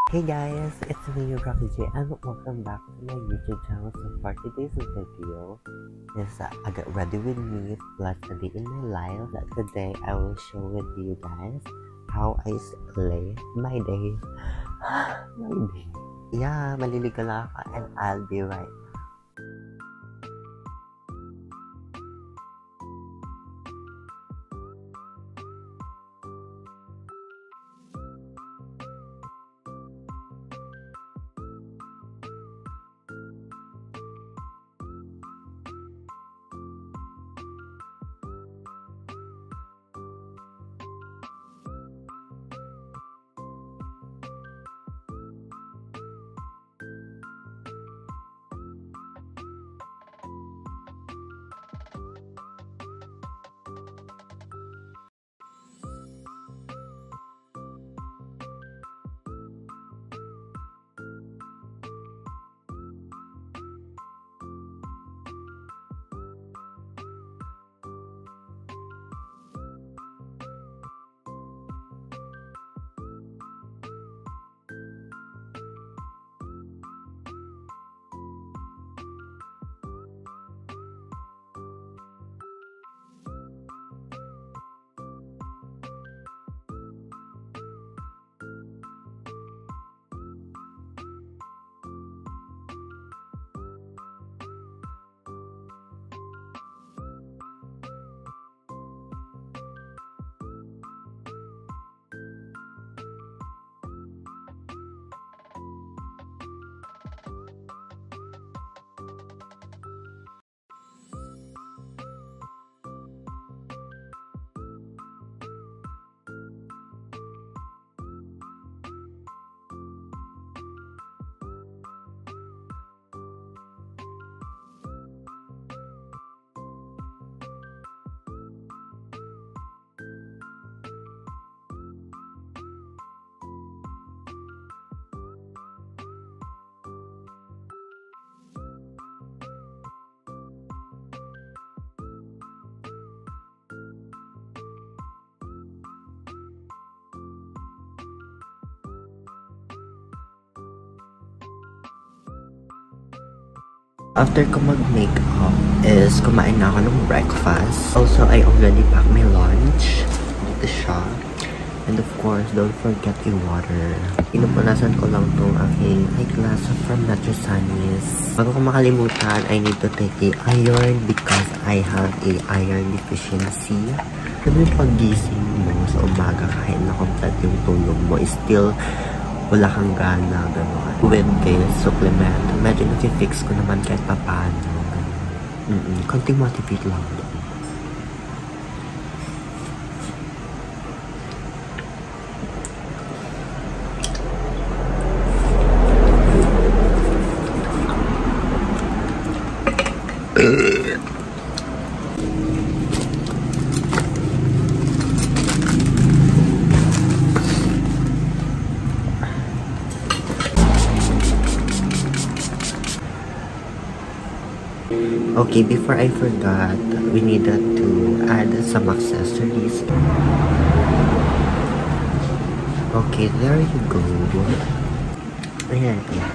Hey guys, it's me, Rocky J, and welcome back to my YouTube channel. So for today's video is I Get Ready With Me plus a day in my life. Today I will show with you guys how I slay my day. My day. Yeah, maliligo lang ako and I'll be right. After ko mag-makeup is kumain na ako ng breakfast. Also, I already packed my lunch. Dito siya. And of course, don't forget your water. Pinupunasan ko lang tong aking eyeglass from Natrasanis. Bago ko makalimutan, I need to take a iron because I have a iron deficiency. Sabi pag-gising mo sa umaga kahit na complete yung tulog mo is still wala kang gana, gano'n. With this supplement, medyo nati-fix ko naman kahit paano. Konting motivate lang. Okay, before I forgot, we needed to add some accessories. Okay, there you go. Ayan, yeah.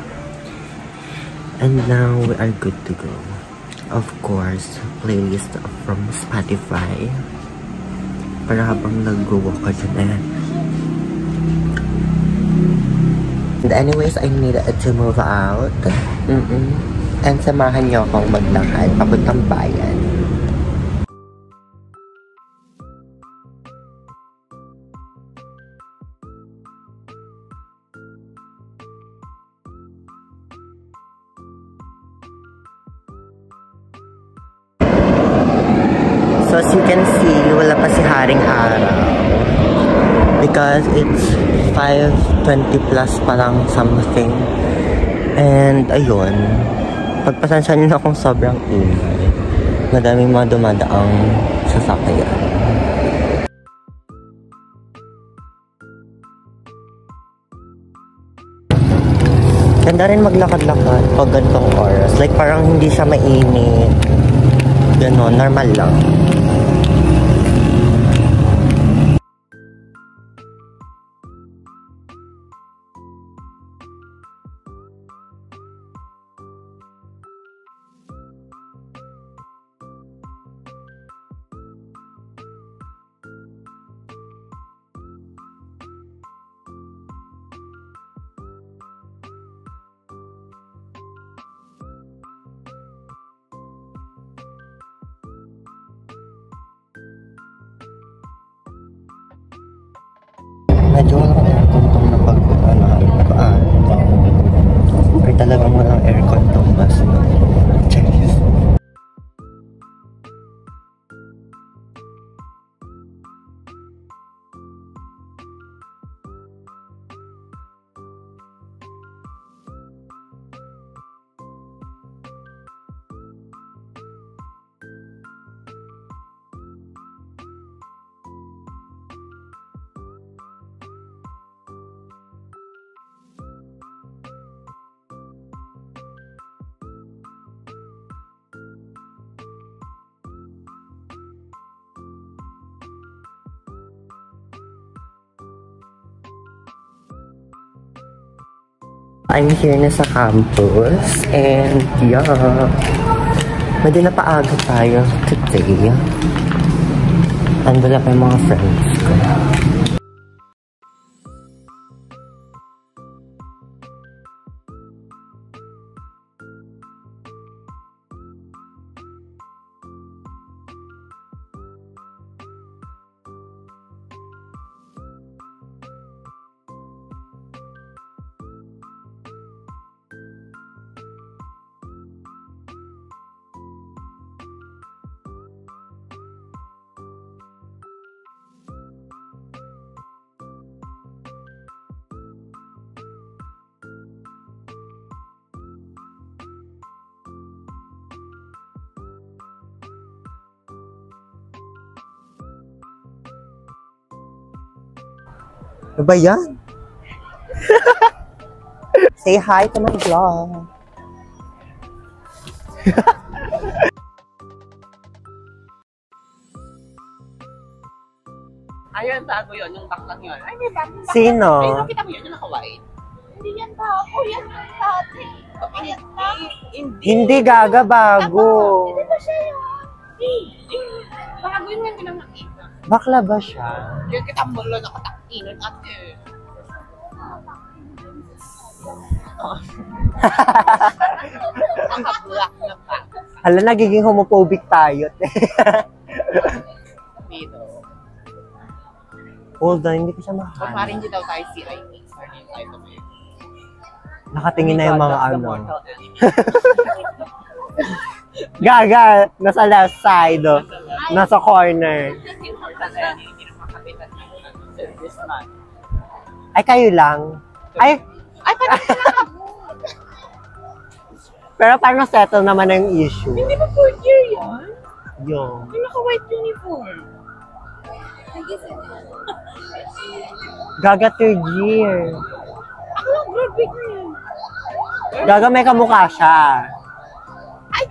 And now we are good to go. Of course, playlist from Spotify. Para habang nag-walk ka dyan And anyways, I needed to move out. And samahan niyo akong maglakad papuntang bayan. So as you can see, wala pa si Haring Araw. Because it's 5:20 plus pa lang something. And ayun. Pagpasensya niyo na kung sobrang ingay. Madaming mga dumadaang sasakyan. Ganda rin maglakad-lakad pag ganitong oras. Like parang hindi siya mainit. Ganon, normal lang. Medyo walang aircon tong Pero talagang walang aircon tong bus, no? Cheers. I'm here na sa campus and yeah, medyo napaaga tayo today and wala pa yung mga friends ko. Ano ba yan? Say hi to my vlog. Ayun, bago yun, yung baklang yun. Ay, may baklang. Sino? Ay, nakita mo yun, yung naka-white. Hindi yan bago, yan yung dati. Hindi gaga bago. Hindi ba siya yun? Bago yun yung pinamnakita. Bakla ba siya? Yung kita mo lang nakatakinan ate. Naka-black na pa. Hala, nagiging homophobic tayo. Dito. Hold on, hindi ko siya Kung mahal. maaaring hindi daw tayo si Amy. Sorry, tayo tumayo. Nakatingin na yung mga God, the ano. mortal enemy. Gaga, nasa left side, oh. Nasa corner. Mortal enemy, hindi na makapitan ng this man. Ay, kayo lang. Ay, Ay, parang pero parang settle naman na yung issue. hindi ba 4th year yan? Yung. Yung naka-white uniform. Gaga third year. Ako lang, graduate na yun. Gaga may kamukha siya. Ay!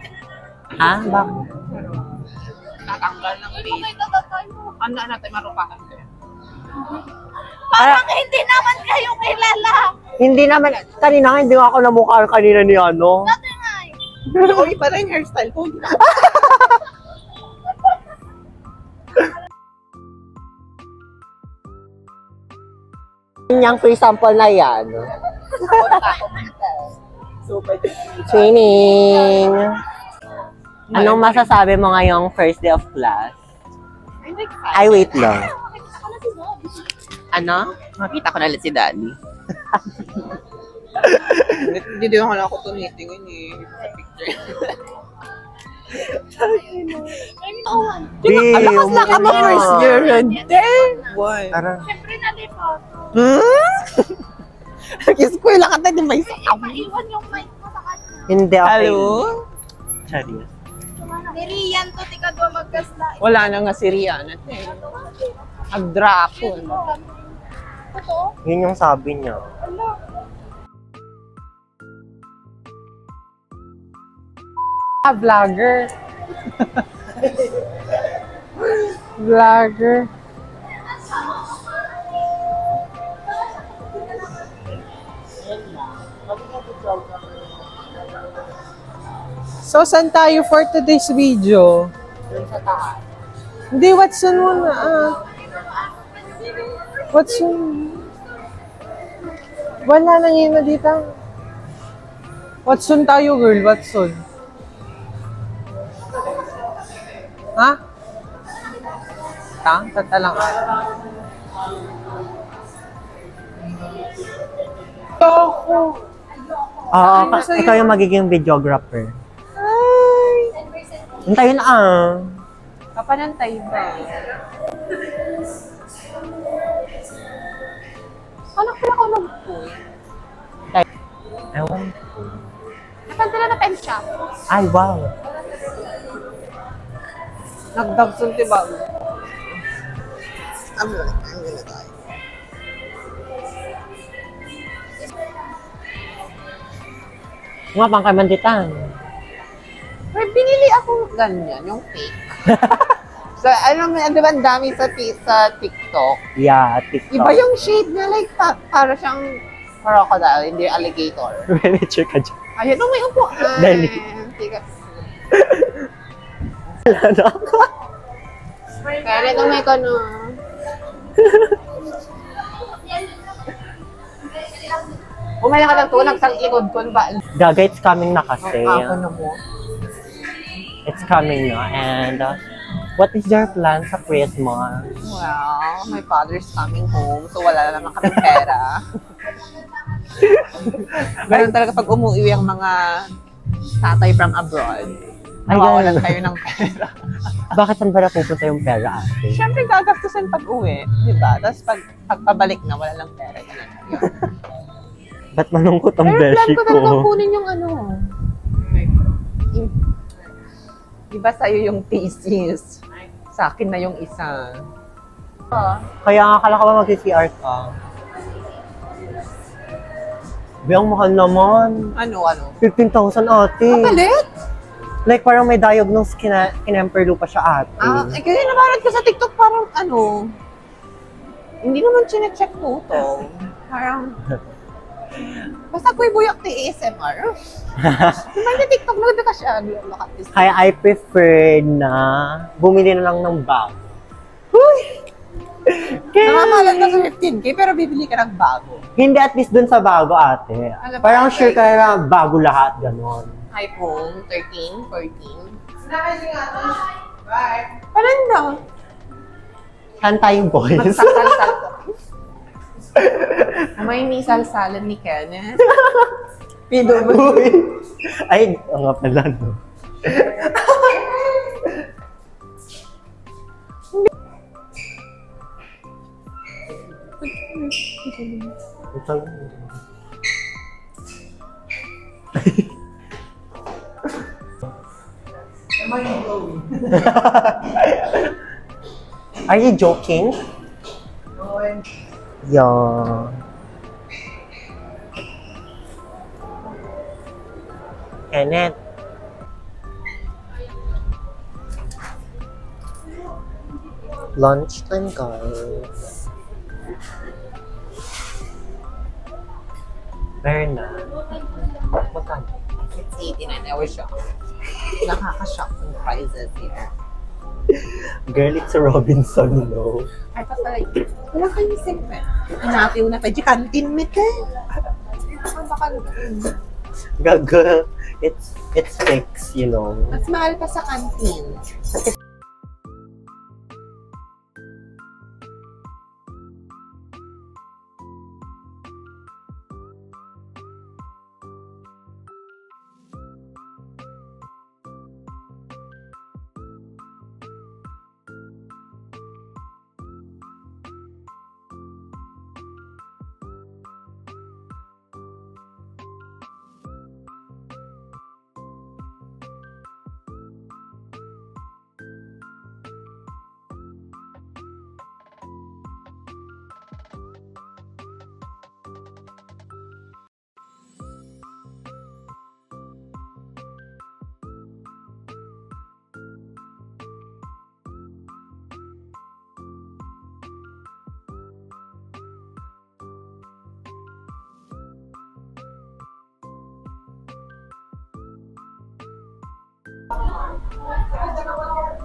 Ha? Bakit? Tatanggal ng face. Ano natin, marupakan ko yan. Parang hindi naman kayo kilala. hindi naman, kanina nga hindi ako namukha kanina ni ano. Dati nga eh. Uy, parang yung hairstyle ko. Yung free sample na yan. Super. Training! Anong masasabi mo ngayong first day of class? Ay, wait lang. Ano? Makita ko na ulit si Daddy. Hindi din ako tumitingin eh. Sa picture. Alakas na ka mo first year. Hindi. Why? Parang, Siyempre nalipot. Nag-eskwela ka tayo, may sakap. Maiwan yung mic mo sa kanya. hindi okay. Hello? Charis. Niriyan to, tika doon magkasla. Wala na nga si Rihanna. Nag-drapon. Totoo? Yun yung sabi niya. Ala. Vlogger. Vlogger. So, saan tayo for today's video? Hindi, Watson muna. Watson. Wala nang yun na dito. Watson tayo, girl. Watson. Ha? Tata lang. Ako. Oo, ikaw yung magiging videographer. Ay! Hintayin Kapanantay ba? Anak pala ko mag-pool. Ewan ko. Napunta na pen shop. Ay, wow. Nagdagsun ti ba? I'm gonna die. Nga pang kay Manditan. May binili ako ganyan, yung fake. So, ano, di ba ang dami sa TikTok? Yeah, TikTok. Iba yung shade na like, para siyang crocodile, hindi alligator. Manager ka dyan. Ayun, may upuan. Dali. Tika. Ano? Kaya ito may kono. Umaya ka ng tunag sa ikod ko ba? Gaga, it's coming na kasi. Ako na mo. It's coming na. And what is your plan sa Christmas? Well, my father's coming home, so wala na naman kami pera. Ganun talaga pag umuwi ang mga tatay from abroad. Ay, Nawawalan ganun. kayo ng pera. Bakit saan ba napupunta yung pera, ate? Siyempre gagastusin pag uwi, di ba? Tapos pagpabalik na, wala lang pera. Ganun. Yun. Ba't malungkot ang Pero plan beshi ko talaga ko? kunin yung ano. Di ba sa'yo yung thesis? Sa akin na yung isa. Kaya nga akala ko ba mag-CR ka? Biyang mahal naman. Ano? 15,000 ate. Kapalit? Like parang may diagnose kinemperlo pa siya ate. Kasi nabarad ko sa TikTok parang ano, hindi naman chinecheck to. Parang, basta ko'y buyak ti ASMR. Naman na TikTok, naganda ka siya. Look at this. Kaya I prefer na bumili na lang ng bag. Nakamalan ka sa 15K, pero bibili ka ng bago. Hindi, at least dun sa bago ate. Alam mo, Parang ate. sure ka na bago lahat, ganon. iPhone 13, 14. Bye. Parang daw. Saan tayong boys? Magsasalsal ko. May salsalan ni Kenneth. Pido mo. Uy! Ay, ang nga pala, no? Ito lang. Are you joking? Yeah. Kenneth. Lunchtime, guys. Meron na. Magkano? It's 89. I was shocked. Nakaka-shock yung prices here. Girl, it's a Robinson, no? I thought like, wala kayong segment. Hanapin mo na pa, di kantin mit eh. Gaga, it's fixed, you know. Mas mahal pa sa kantin.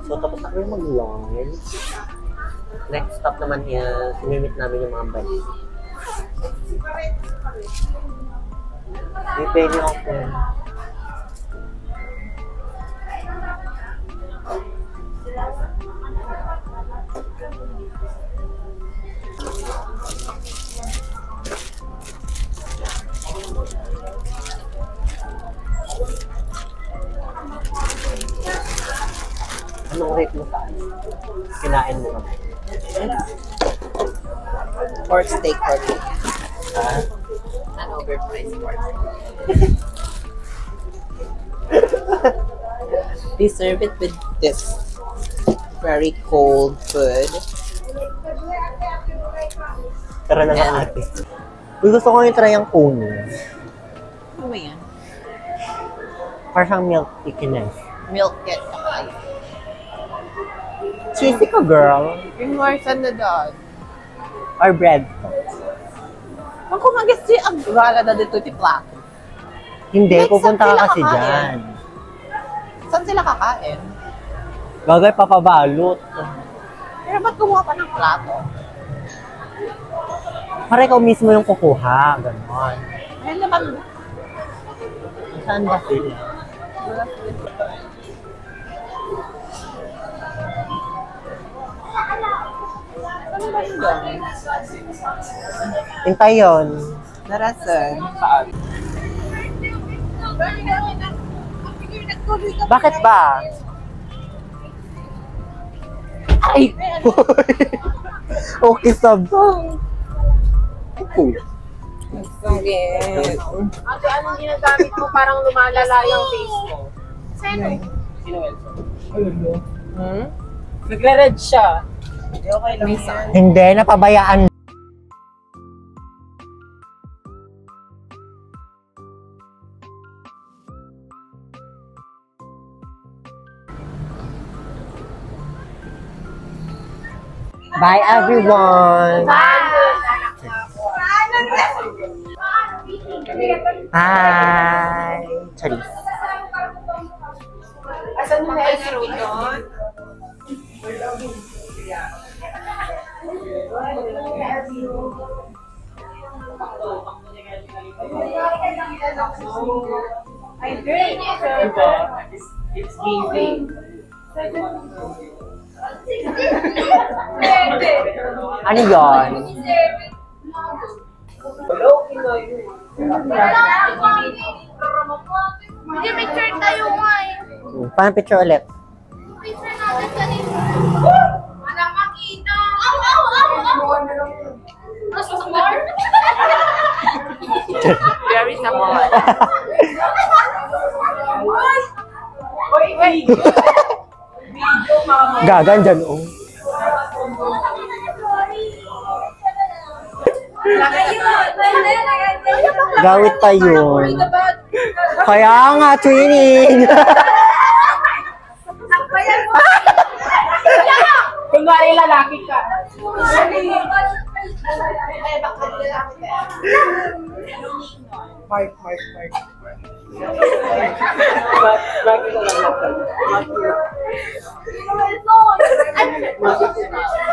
So, tapos na kami mag-lunch. Next stop naman is, sinimit namin yung mga bike. May pwede ako. Kinain mo kami. Pork steak for me. Ha? An overpriced pork. They serve it with this very cold food. Tara na nga ate. Uy, gusto ko yung try ang kuno. Ano ba yan? Parang siyang milk thickness. Milk it. Cheesy ka, girl. Yung more na doon. Or bread. Ang kumagis si ang gala na dito ti plato. Hindi, Like, pupunta saan ka sila kasi kakain? dyan. Saan sila kakain? Gagay papabalot. Pero ba't kumuha pa ng plato? Para ikaw mismo yung kukuha. Ganon. Ayun naman. Saan ba sila? Ano ba yun doon? Hintay yun. Narasan. Bakit ba? Ay! Okay, sab. Sakit. Ate, anong ginagamit mo parang lumalala yung face mo? Sino? Sino Elsa? Hmm? Nagre-red siya. Hindi, okay lang yan. Hindi, napabayaan. Bye, everyone. Bye. Charis. Asan mo na yung doon? Ay, great! It's giving. Ano yun? Hello, Pinoy. Hindi, picture tayo nga eh. Paano picture ulit? Picture natin kanina. Wala makita. Mas more? Very small. Wait. Video, mama. Gagan dyan, oh. Gawit pa yun. Kaya nga, training. Kunwari lalaki ka. Mark. Bakit ka lang natin?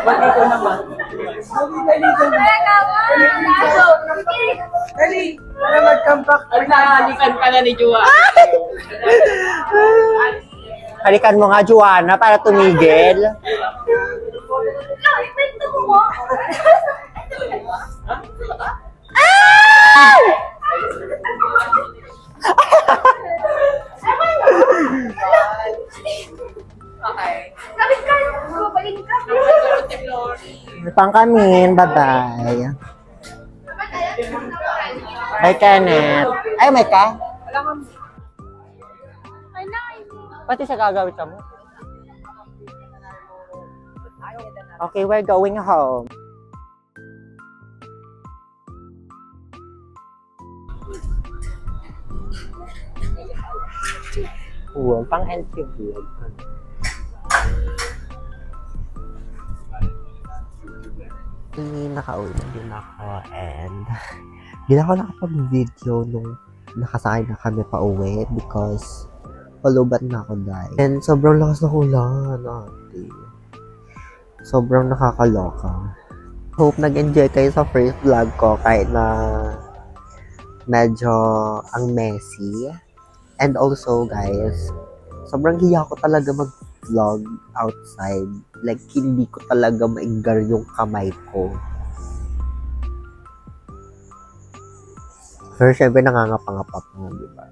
Bakit ko naman? Dali! Para mag-comeback. At nahalikan ka na ni Jua. Halikan mo nga, Joanna, para tumigil. Okay. Kapit ka! Babalik ka! Pangkamin, bye-bye. Bye, Kenneth. Ay, may ka? Pati sa gagawin ka mo? Okay, we're going home. Pang entry vlog. Nakauwi na din ako and hindi ako nakapag-video nung nakasakay na kami pa uwi because palubat na ako dahil. And sobrang lakas na ulan, ate. Sobrang nakakaloka. Hope nag-enjoy kayo sa first vlog ko kahit na medyo ang messy. And also, guys, sobrang hiya ko talaga mag-vlog outside. Like, hindi ko talaga maigar yung kamay ko. Pero syempre, nangangapa-ngapa pa, di ba?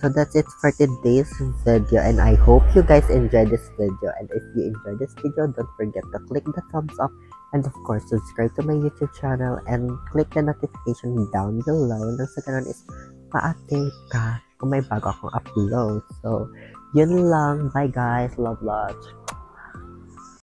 So that's it for today's video, and I hope you guys enjoyed this video. And if you enjoyed this video, don't forget to click the thumbs up, and of course subscribe to my YouTube channel and click the notification down below nang sa ganun is pa-update ka kung may bago akong upload. So yun lang, bye guys, love lots.